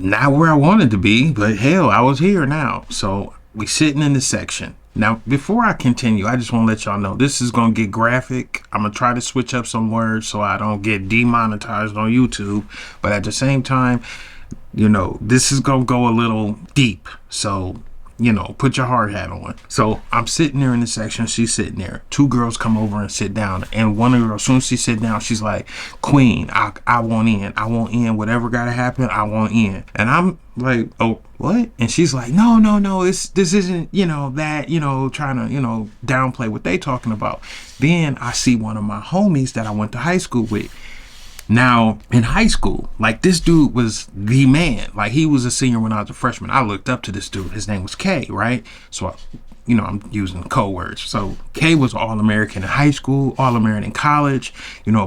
not where I wanted to be, but hell, I was here now. So we sitting in the section. Now, before I continue, I just want to let y'all know this is going to get graphic. I'm going to try to switch up some words so I don't get demonetized on YouTube. But at the same time, this is going to go a little deep. So, put your hard hat on. So I'm sitting there in the section. She's sitting there. Two girls come over and sit down. And one of the girls, as soon as she sit down, she's like, Queen, I want in. I want in. Whatever got to happen, I want in. And I'm like, oh, what? And she's like, no, this isn't, that, trying to, downplay what they talking about. Then I see one of my homies that I went to high school with. Now, in high school, like, this dude was the man. Like, he was a senior when I was a freshman. I looked up to this dude. His name was K, right? So, I'm using code words. So, K was All-American in high school, All-American in college,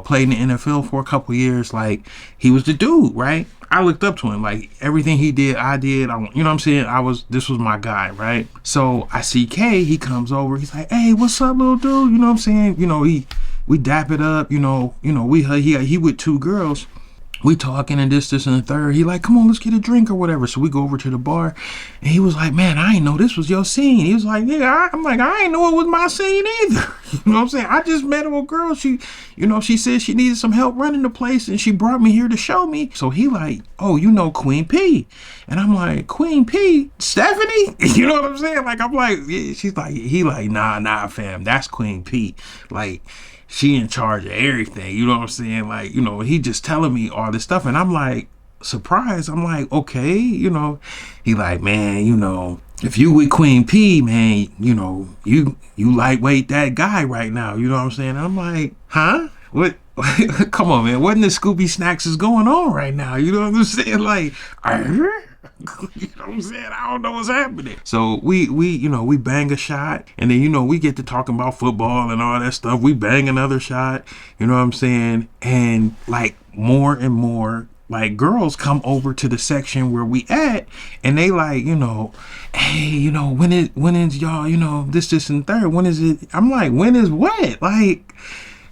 played in the NFL for a couple years. Like, he was the dude, right? I looked up to him. Like, everything he did, I did. This was my guy, right? So, I see K, he comes over. He's like, hey, what's up, little dude? You know what I'm saying? We dap it up, he with two girls. We talking and this and the third. He like, come on, let's get a drink or whatever. So we go over to the bar and he was like, man, I ain't know this was your scene. He was like, yeah, I'm like, I ain't know it was my scene either. You know what I'm saying? I just met a girl. She said she needed some help running the place and she brought me here to show me. So he like, oh, Queen P. And I'm like, Queen P? Stephanie? You know what I'm saying? Like, I'm like, yeah. She's like, he like, nah, fam, that's Queen P. Like, she in charge of everything, you know what I'm saying? Like, he just telling me all this stuff. And I'm like, surprised. I'm like, okay, He like, man, if you with Queen P, man, you lightweight that guy right now. You know what I'm saying? And I'm like, huh? What? Come on, man. What in the Scooby Snacks is going on right now? You know what I'm saying? Like, you know what I'm saying? I don't know what's happening. So we bang a shot, and then we get to talking about football and all that stuff. We bang another shot, you know what I'm saying? And like more and more like girls come over to the section where we at, and they like, hey, when is y'all, this and third, when is it? I'm like, when is what? Like,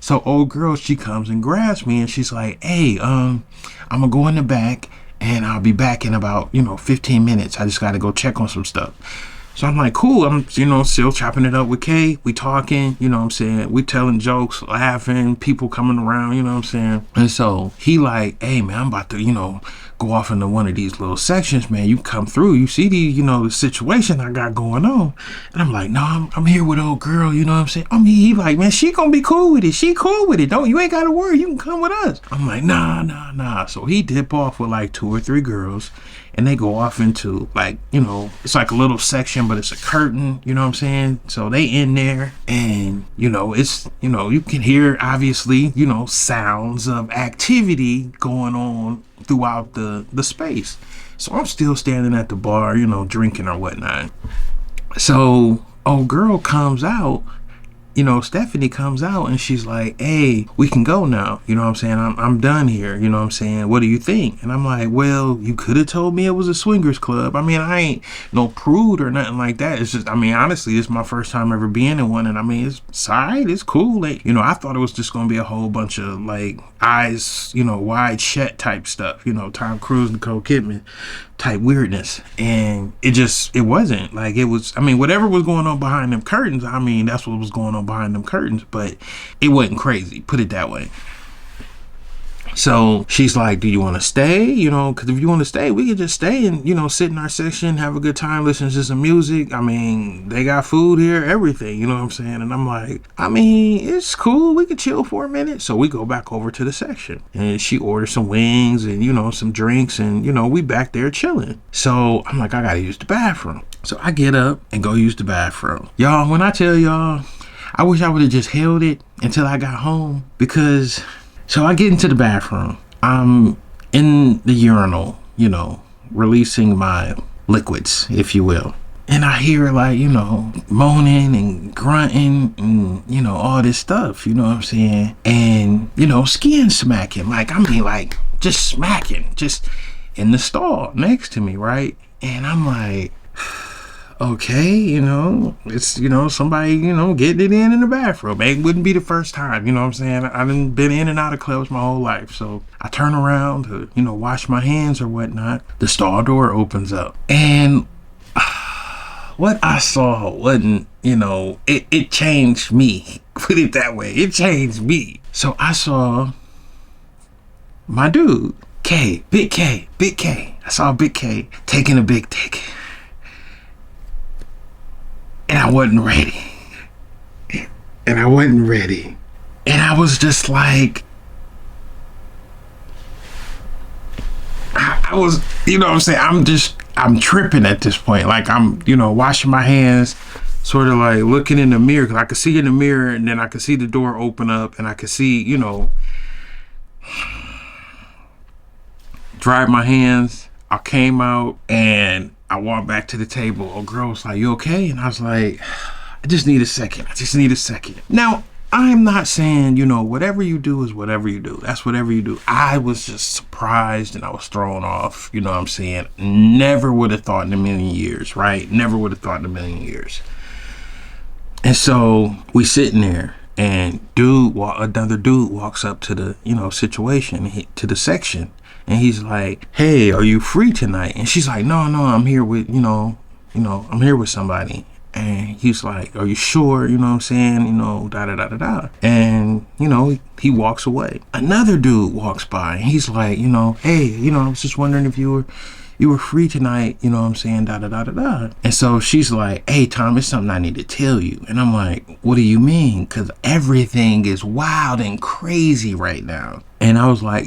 so old girl, she comes and grabs me and she's like, hey, I'm gonna go in the back and I'll be back in about, 15 minutes. I just got to go check on some stuff. So I'm like, cool. I'm, still chopping it up with Kay. We talking, you know what I'm saying? We telling jokes, laughing, people coming around, you know what I'm saying? And so he like, hey, man, I'm about to, go off into one of these little sections, man. You come through, you see the situation I got going on. And I'm like, no, I'm here with old girl, you know what I'm saying? He like, man, she gonna be cool with it. She cool with it. You ain't got to worry. You can come with us. I'm like, nah. So he dip off with like 2 or 3 girls. And they go off into like, it's like a little section, but it's a curtain, you know what I'm saying? So they in there and, it's, you can hear obviously, sounds of activity going on throughout the space. So I'm still standing at the bar, drinking or whatnot. So old girl comes out, Stephanie comes out and she's like, hey, we can go now. You know what I'm saying? I'm done here. You know what I'm saying? What do you think? And I'm like, well, you could have told me it was a swingers club. I mean, I ain't no prude or nothing like that. It's just, honestly, it's my first time ever being in one. And it's all right. It's cool. Like, I thought it was just going to be a whole bunch of like eyes, wide shut type stuff, Tom Cruise, Nicole Kidman type weirdness. And it wasn't like, it was, whatever was going on behind them curtains, that's what was going on behind them curtains, but it wasn't crazy, put it that way. So she's like, do you want to stay? Because if you want to stay, we could just stay and, sit in our section, have a good time, listen to some music. They got food here, everything, you know what I'm saying? And I'm like, it's cool. We could chill for a minute. So we go back over to the section and she orders some wings and, some drinks and, we back there chilling. So I'm like, I got to use the bathroom. So I get up and go use the bathroom. Y'all, when I tell y'all, I wish I would have just held it until I got home because... So I get into the bathroom. I'm in the urinal, releasing my liquids, if you will. And I hear like, moaning and grunting and, all this stuff, you know what I'm saying? And, skin smacking, like just smacking, just in the stall next to me, right? And I'm like... okay, it's, somebody, getting it in the bathroom. It wouldn't be the first time, you know what I'm saying? I've been in and out of clubs my whole life. So I turn around to, wash my hands or whatnot. The stall door opens up. And what I saw wasn't, it changed me. Put it that way. It changed me. So I saw my dude, Big K. I saw Big K taking a big dick. And I wasn't ready. And I was just like, I was, what I'm saying? I'm tripping at this point. Like I'm, washing my hands, sort of like looking in the mirror, because I could see in the mirror, and then I could see the door open up, and I could see, dried my hands. I came out and I walked back to the table. A girl was like, "You okay?" And I was like, I just need a second. Now, I'm not saying, whatever you do is whatever you do. That's whatever you do. I was just surprised and I was thrown off. You know what I'm saying? Never would have thought in a million years, right? Never would have thought in a million years. And so we sitting there, and another dude walks up to the, situation, to the section. And he's like, "Hey, are you free tonight?" And she's like, No, I'm here with, I'm here with somebody. And he's like, "Are you sure?" You know what I'm saying? Da. And, he walks away. Another dude walks by and he's like, "Hey, I was just wondering if you were free tonight, you know what I'm saying? Da. And so she's like, "Hey, Tom, it's something I need to tell you." And I'm like, "What do you mean?" Because everything is wild and crazy right now. And I was like,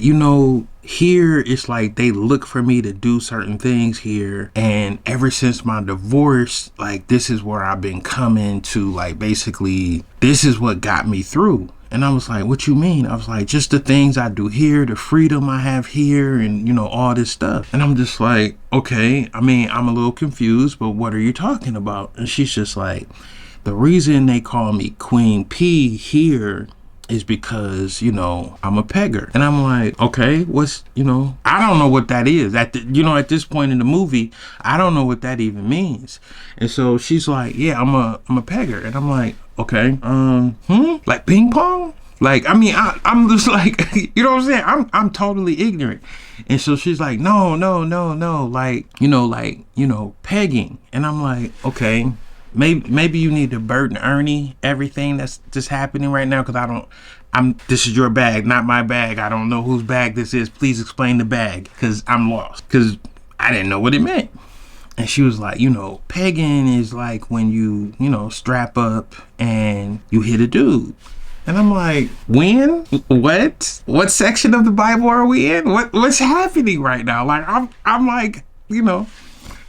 here it's like they look for me to do certain things here. And ever since my divorce, like this is where I've been coming to, like basically this is what got me through. And I was like, "What you mean?" I was like, "Just the things I do here, the freedom I have here, and all this stuff." And I'm just like, "Okay, I'm a little confused, but what are you talking about?" And she's just like, "The reason they call me Queen P here is because, I'm a pegger." And I'm like, "Okay, what's, I don't know what that is." At this point in the movie, I don't know what that even means. And so she's like, "Yeah, I'm a pegger." And I'm like, "Okay, like ping pong?" Like, I'm just like, you know what I'm saying? I'm totally ignorant. And so she's like, no, like, pegging. And I'm like, "Okay, maybe you need to Bert and Ernie everything that's just happening right now, because this is your bag, not my bag. I don't know whose bag this is. Please explain the bag, because I'm lost, because I didn't know what it meant." And she was like, "Pegging is like when you, strap up and you hit a dude." And I'm like, "When? What section of the Bible are we in? What's happening right now?" Like, I'm like,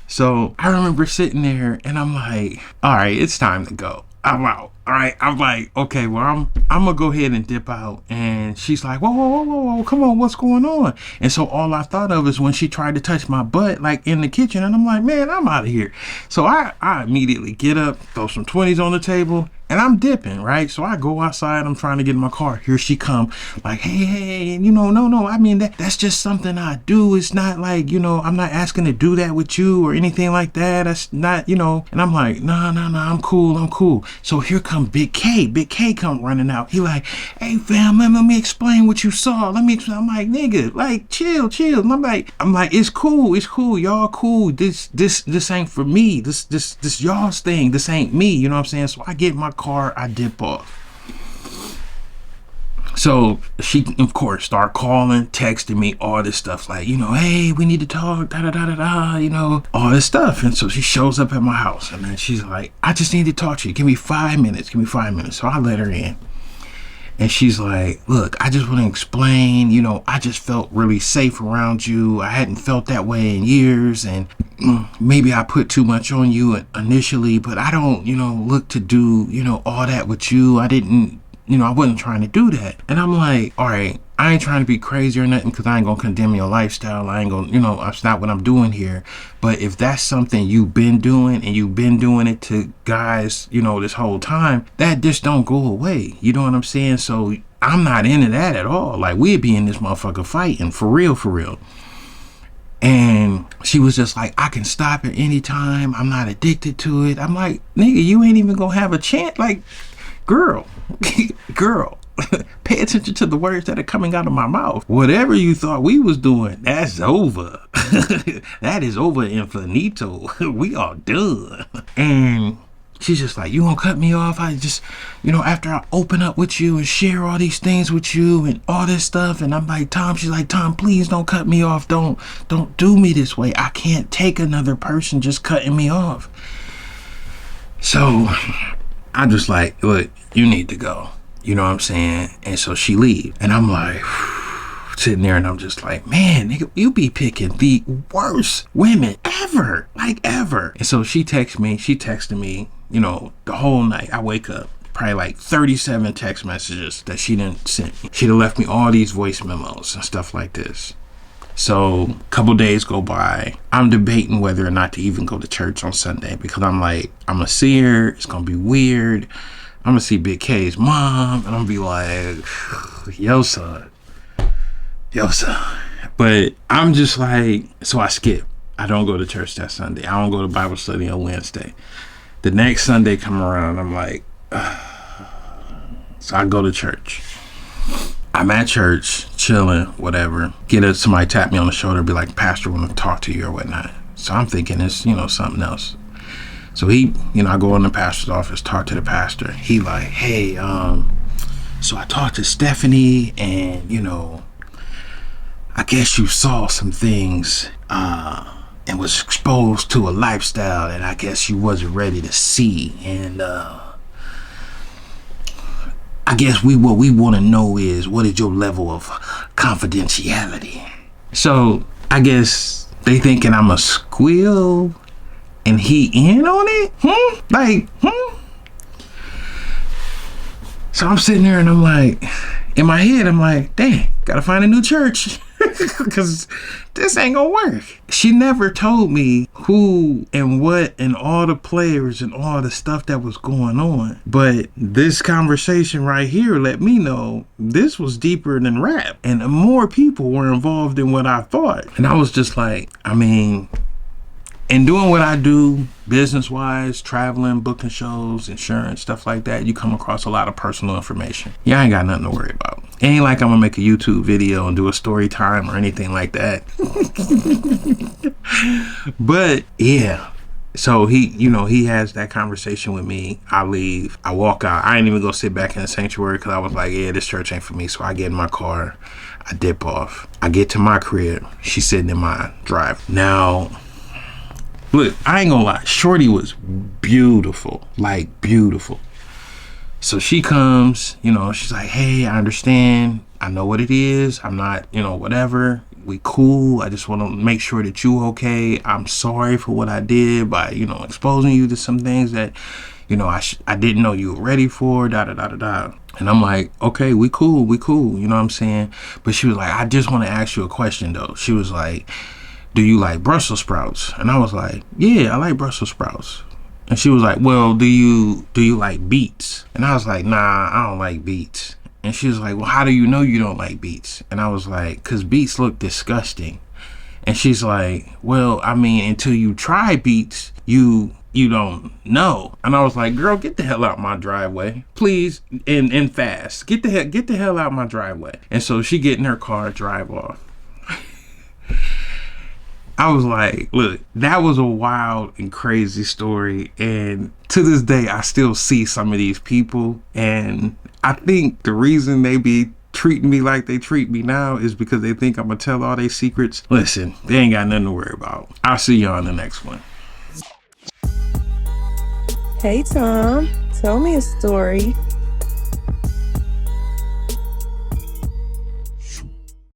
So I remember sitting there and I'm like, "All right, it's time to go. I'm out." All right. I'm like, "Okay, well, I'm gonna go ahead and dip out." And she's like, whoa, come on, what's going on?" And so all I thought of is when she tried to touch my butt, like in the kitchen. And I'm like, "Man, I'm out of here." So I immediately get up, throw some 20s on the table, and I'm dipping, right? So I go outside, I'm trying to get in my car. Here she come, like, hey, no. That's just something I do. It's not like, I'm not asking to do that with you or anything like that. That's not, And I'm like, no, I'm cool. So here come Big K. Big K come running out. He like, "Hey fam, let me explain what you saw. I'm like, nigga, like, chill. And I'm like, it's cool. Y'all cool. This ain't for me. This y'all's thing. This ain't me. You know what I'm saying? So I get in my car, I dip off. So she, of course, start calling, texting me, all this stuff, like, "Hey, we need to talk, all this stuff." And so she shows up at my house, and then she's like, "I just need to talk to you. Give me 5 minutes. So I let her in. And she's like, "Look, I just want to explain, I just felt really safe around you. I hadn't felt that way in years, and maybe I put too much on you initially, but I don't, look to do, all that with you. I didn't, I wasn't trying to do that." And I'm like, "All right, I ain't trying to be crazy or nothing, because I ain't gonna condemn your lifestyle. I ain't gonna, that's not what I'm doing here. But if that's something you've been doing, and you've been doing it to guys, this whole time, that just don't go away. You know what I'm saying? So I'm not into that at all. Like, we'd be in this motherfucker fighting for real. And she was just like, "I can stop at any time. I'm not addicted to it." I'm like, "Nigga, you ain't even gonna have a chance." Like, girl, Pay attention to the words that are coming out of my mouth. Whatever you thought we was doing, that's over. That is over and finito. We are done. And she's just like, you gonna cut me off? I just, after I open up with you and share all these things with you and all this stuff. And I'm like, Tom, she's like, Tom, please don't cut me off. Don't do me this way. I can't take another person just cutting me off. So I'm just like, look, you need to go. You know what I'm saying? And so she leaves. And I'm like, sitting there and I'm just like, man, nigga, you be picking the worst women ever. Like ever. And so she texted me, the whole night. I wake up, probably like 37 text messages that she didn't send me. She'd have left me all these voice memos and stuff like this. So a couple days go by. I'm debating whether or not to even go to church on Sunday because I'm like, I'm gonna see her. It's gonna be weird. I'm gonna see Big K's mom and I'm gonna be like, yo son. But I'm just like, so I skip. I don't go to church that Sunday. I don't go to Bible study on Wednesday. The next Sunday come around, I'm like, so I go to church. I'm at church, chilling, whatever. Somebody tap me on the shoulder, be like, Pastor, want to talk to you or whatnot. So I'm thinking it's, something else. So I go in the pastor's office, talk to the pastor. He like, hey, so I talked to Stephanie and, I guess you saw some things, and was exposed to a lifestyle that I guess you wasn't ready to see. And, I guess what we want to know is, what is your level of confidentiality? So I guess they thinking I'm a squeal and he in on it? So I'm sitting there and I'm like, in my head, I'm like, dang, gotta find a new church. Because this ain't gonna work. She never told me who and what and all the players and all the stuff that was going on. But this conversation right here let me know this was deeper than rap. And more people were involved than what I thought. And I was just like, in doing what I do, business-wise, traveling, booking shows, insurance, stuff like that, you come across a lot of personal information. Yeah, I ain't got nothing to worry about. It ain't like I'm gonna make a YouTube video and do a story time or anything like that. But yeah, so he has that conversation with me. I leave, I walk out. I ain't even go sit back in the sanctuary because I was like, yeah, this church ain't for me. So I get in my car, I dip off. I get to my crib. She's sitting in my drive. Now, look, I ain't gonna lie, shorty was beautiful, like beautiful. So she comes, she's like, hey, I understand. I know what it is. I'm not, whatever. We cool. I just want to make sure that you okay. I'm sorry for what I did by, exposing you to some things that, I didn't know you were ready for, da-da-da-da-da. And I'm like, okay, we cool. You know what I'm saying? But she was like, I just want to ask you a question, though. She was like, do you like Brussels sprouts? And I was like, yeah, I like Brussels sprouts. And she was like, well, do you like beets? And I was like, nah, I don't like beets. And she was like, well, how do you know you don't like beets? And I was like, because beets look disgusting. And she's like, well, until you try beets, you don't know. And I was like, girl, get the hell out my driveway, please, and fast. Get the hell out my driveway. And so she get in her car, drive off. I was like, look, that was a wild and crazy story. And to this day, I still see some of these people. And I think the reason they be treating me like they treat me now is because they think I'm going to tell all their secrets. Listen, they ain't got nothing to worry about. I'll see y'all in the next one. Hey, Tom, tell me a story.